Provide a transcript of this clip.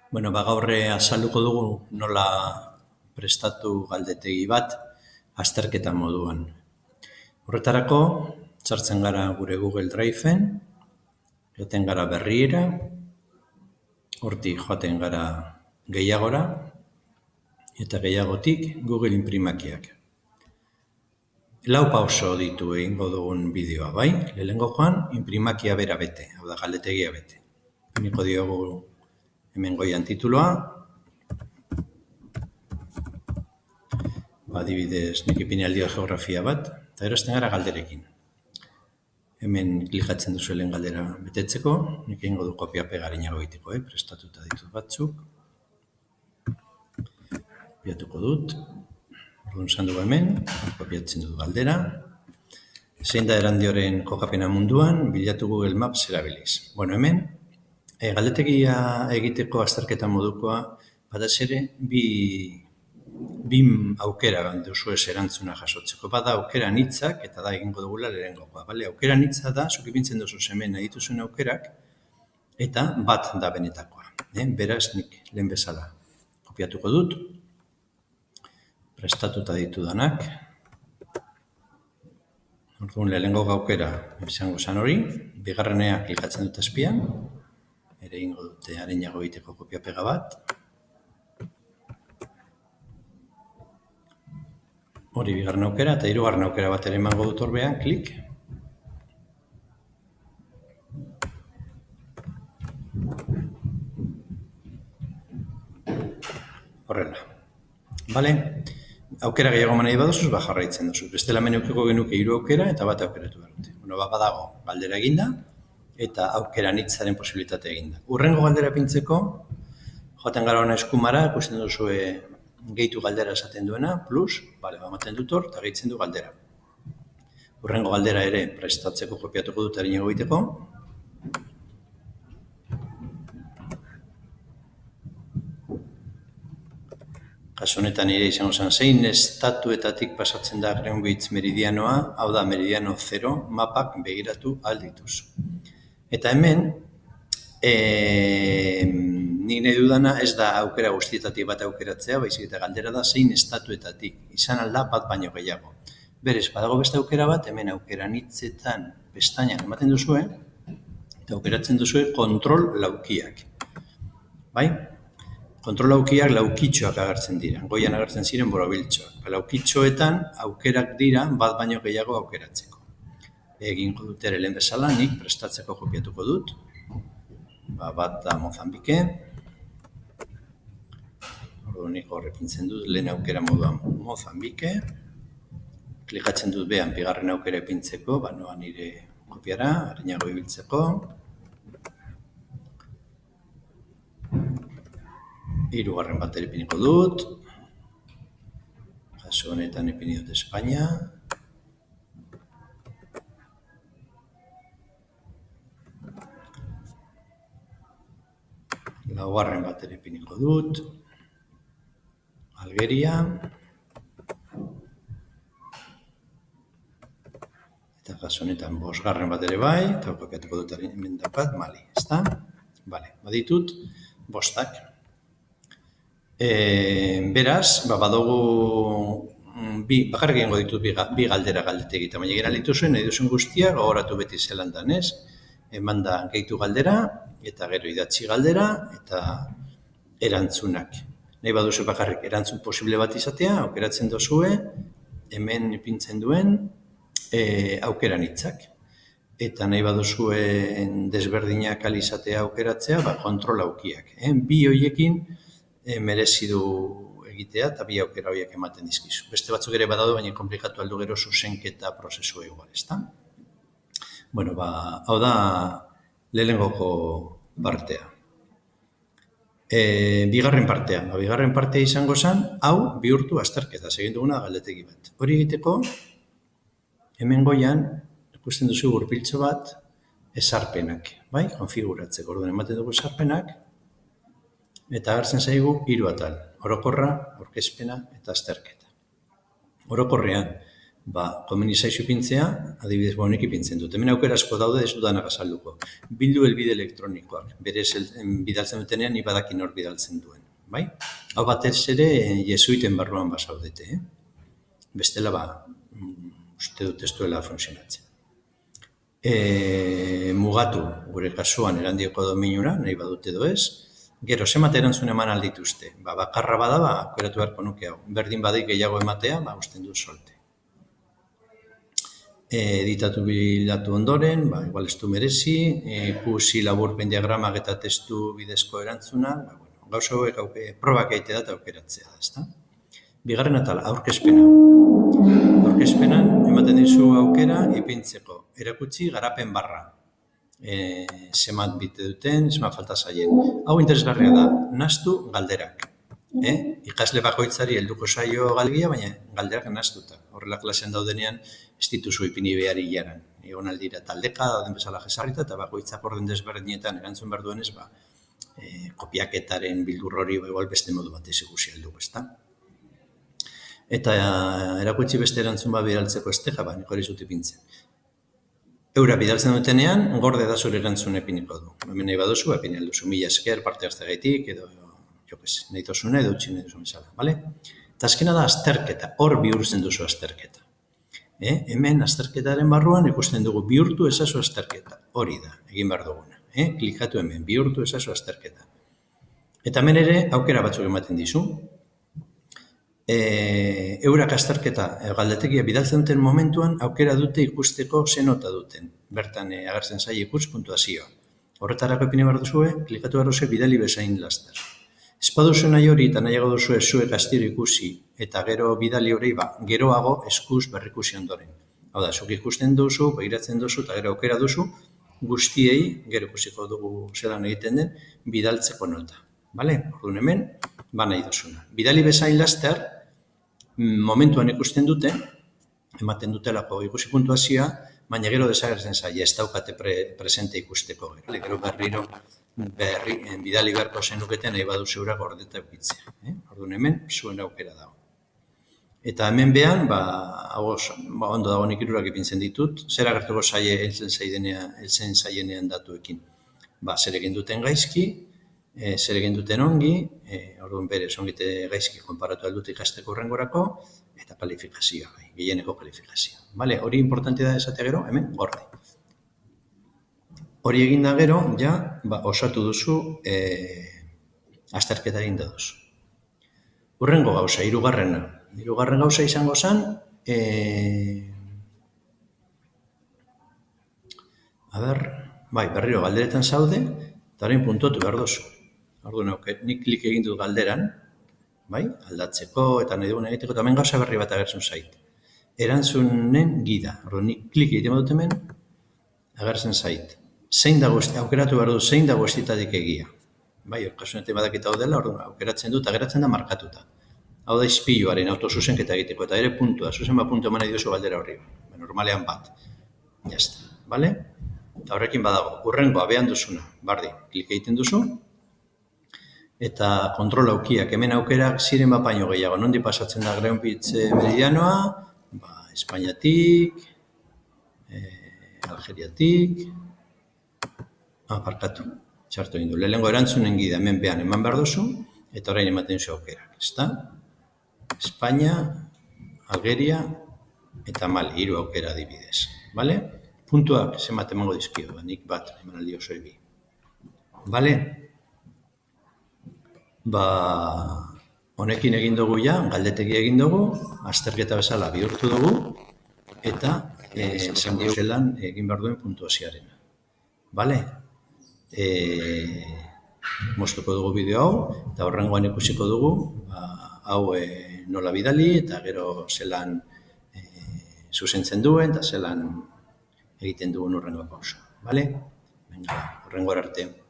Gaur azalduko dugu nola prestatu galdetegi bat azterketa moduan. Horretarako, sartzen gara gure Google Drive-en, joaten gara berriera, hortik joaten gara gehiagora, eta gehiagotik Google Imprimakiak. Lau pauso ditu egingo dugun bideoa, bai? Lehenengo joan, Imprimakia bera bete, hau da galdetegia bete. Niko diogu hemen goian tituloa, adibidez, nik ipini aldio geografia bat, eta erosten gara galderekin. Hemen klikatzen duzu lehen galdera betetzeko, nik egingo du kopia pegarinago egiteko, prestatuta ditut batzuk. Kopiatuko dut, orduan esan dugu hemen, kopiatzen dut galdera. Zein da Erandioren kokapena munduan, bilatu Google Maps erabiliz. Hemen, galdetegia egiteko azterketa modukoa, batez ere, bi aukera duzu ez erantzuna jasotzeko. Bada aukera anitzak, eta da egingo dugula lehenengoa. Aukera anitza da, zuk ipintzen duzu hemen nahi dituzuen aukerak, eta bat da benetakoa. Beraz, nik lehen bezala kopiatuko dut, prestatuta ditudanak. Orduan, lehenengo aukera izango zen hori, bigarrenea klikatzen dut azpian, ere egingo dute arinago egiteko kopia pega bat. Hori bigarren aukera eta hirugarren aukera bat ere emango dut orbean, klik. Horrela. Aukera gehiago manai baduzuz, jarraitzen duzu. Bestela menukiko genuke 3 aukera eta bat aukeratu behar dute. Badago galdera eginda eta aukera anitzaren posibilitate eginda. Urrengo galdera pintzeko, joaten gara hona eskumara, ikusten duzu gehitu galdera esaten duena, plus, bamaten dut hor, eta gehitzen du galdera. Urrengo galdera ere prestatzeko kopiatuko dut arinago egiteko. Kasu honetan ere izango zen, zein estatuetatik pasatzen da Greenwich meridianoa, hau da meridiano 0, mapak begiratu aldituzu. Eta hemen, nik nahi dudana ez da aukera guztietatik bat aukeratzea, baizik eta galdera da zein estatuetatik, izan alda bat baino gehiago. Berez, badago beste aukera bat, hemen aukera nitzetan pestainan ematen duzue, eta aukeratzen duzue kontrol laukiak. Kontrol laukiak laukitxoak agertzen dira, goian agertzen ziren borobiltxoak. Laukitxoetan aukerak dira bat baino gehiago aukeratzeko. Egingo dut ere lehen bezala, nik prestatzeko kopiatuko dut. Bat da Mozambike. Nik horrepintzen dut lehen aukera moduan Mozambike. Klikatzen dut behan bigarren aukera epintzeko, noa nire kopiara, arinago ibiltzeko. Hirugarren bat ere ipiniko dut. Kasu honetan ipini dut Espainia. Laugarren bat ere ipiniko dut. Algeria. Eta kasu honetan 5garren bat ere bai, eta kopiatuko dut hemen daukat, Mali, ezta? Baditut 5. Beraz, badugu bakarrik egingo ditut bi galdera galdetegita, baina egin alituzuen, nahi duzuen guztia, gogoratu beti zelandan, ez? Eman da gehitu galdera, eta gero idatzi galdera, eta erantzunak. Nahi baduzu bakarrik erantzun posible bat izatea, aukeratzen dozue, hemen ipintzen duen aukeran hitzak. Eta nahi baduzuen desberdinak alizatea aukeratzea, kontrol aukiak. Bi horiekin merezi du egitea eta bi aukera horiek ematen dizkizu. Beste batzuk ere badaude, baina komplikatu aldu gero zuzenketa prozesua igual, ezta? Hau da lehenengoko partea. Bigarren partea. Bigarren partea izango zen, hau bihurtu azterketa, egin duguna galdetegi bat. Hori egiteko, hemen goian, ikusten duzu gurpiltxo bat, ezarpenak, konfiguratzeko. Orduan ematen dugu ezarpenak, eta agertzen zaigu 3 atal, orokorra, aurkezpena eta azterketa. Orokorrean, komeni zaizu ipintzea, adibidez, honek ipintzen dut. Hemen aukera asko daude, ez dudanak azalduko. Bildu helbide elektronikoak, berez bidaltzen dutenean, ni badakin hor bidaltzen duen. Bai? Hau batez ere, jesuiten barruan basaudete. Bestela, uste dut ez duela funtzionatzen. Mugatu, gure kasuan erandioko dominura, nahi badute edo ez. Gero, zemat erantzun eman aldituzte. Bakarra bada, aukeratu beharko nuke hau. Berdin badik gehiago ematea, usten dut solte. Editatu bilatu ondoren, igual ez du merezi, ikusi laburpen diagramak eta testu bidezko erantzuna, gauza hauek probak egitea da eta aukeratzea da, ezta? Bigarren atal, aurkezpena. Aurkezpenan, ematen dizu aukera, ipintzeko. Erakutsi garapen barra. Zemat bite duten, zemat falta zaien. Hau interesgarria da, nahastu galderak. Ikasle bakoitzari helduko zaio galgia, baina galderak nahastuta. Horrela klasean daudenean, ez dituzu ipini behar hilaran. Egon aldira taldeka, dauden bezala jesarrita, eta bakoitzak orden desberdinetan erantzun behar duenez, kopiaketaren bildur hori beste modu batez ikusi heldugu, ezta? Eta erakutsi beste erantzun bidaltzeko esteja, nik hori zut ipintzen. Eura bidaltzen dutenean, gorde da zure erantzun epiniko du. Hemen nahi baduzu, epin alduzu, mila esker, parte hartzegaitik, edo, nahi tozune, edo utzi nahi duzu bezala, bale? Eta azkena da azterketa, hor bihurtzen duzu azterketa. Hemen azterketaren barruan ikusten dugu bihurtu ezazu azterketa, hori da, egin behar duguna. Klikatu hemen, bihurtu ezazu azterketa. Eta hemen ere, aukera batzuk ematen dizu. Eurak azterketa galdetegia bidaltzen duten momentuan aukera dute ikusteko ze nota duten. Bertan agertzen zaie ikuts puntuazioa. Horretarako ipini behar duzue, klikatu behar duzue bidali bezain laster. Ez baduzu nahi hori eta nahiago duzue zuek astiro ikusi eta gero bidali hori geroago eskuz berrikusi ondoren. Hau da, zuk ikusten duzu, begiratzen duzu eta gero aukera duzu guztiei, gero ikusiko dugu zelan egiten den, bidaltzeko nota. Orduan hemen, nahi duzuna. Bidali bezain laster, momentuan ikusten dute, ematen dutelako ikusi puntuazioa, baina gero desagertzen zaila, ez daukate presente ikusteko. Gero berriro bidali beharko zenuketen nahi badu zeura gordeta eukitzea. Orduan hemen, zuen aukera dago. Eta hemen behan, ondo dago nik irurak ipintzen ditut, zer agertuko zaie heltzen zaienean datuekin. Zer egin duten gaizki, zer egin duten ongi, orduan berez ongite gaizki konparatu aldut ikasteko hurrengorako, eta kalifikazioa, gehieneko kalifikazioa. Hori importantea da esatea gero, hemen gorde. Hori egin da gero, osatu duzu azterketa egin da duzu. Hurrengo gauza, hirugarrena. Hirugarren gauza izango zen, berriro galderetan zaude, eta horrein puntuatu behar duzu. Orduan, nik klik egin dut galderan, aldatzeko eta nahi dugun egiteko, eta hemen gauza berri bat agertzen zait. Erantzunen gida. Orduan, nik klik egiten dut hemen, agertzen zait. Aukeratu behar dut zein da guztietatik egia. Kasunetik badakita hau dela, orduan, aukeratzen dut, ageratzen da markatuta. Hau da izpiluaren autozuzenketa egiteko, eta ere puntua, zuzen puntu eman nahi duzu galdera horri. Normalean bat. Jazta, bale? Eta horrekin badago, hurrengoa behan duzuna, bardi, klik egiten duzu, eta kontrol aukiak, hemen aukerak ziren baino gehiago, nondi pasatzen da Greenwich meridianoa, Espainiatik, Algeriatik, parkatu, txartu egin du, lehenengo erantzunen gida hemen behan eman behar duzu, eta orain ematen zu aukerak, ezta? Espainia, Algeria eta Mali, 3 aukera adibidez, bale? Puntuak zemat emango dizkio, nik bat, eman aldi oso ebi. Bale? Honekin egin dugu galdetegi egin dugu, azterketa bezala bihurtu dugu, eta zelan egin behar duen puntuazioarena. Bale? Moztuko dugu bideo hau, eta horrengoan ikusiko dugu, hau nola bidali, eta gero zelan zuzentzen duen, eta zelan egiten dugun horrengo pauso. Bale? Horrengo arte.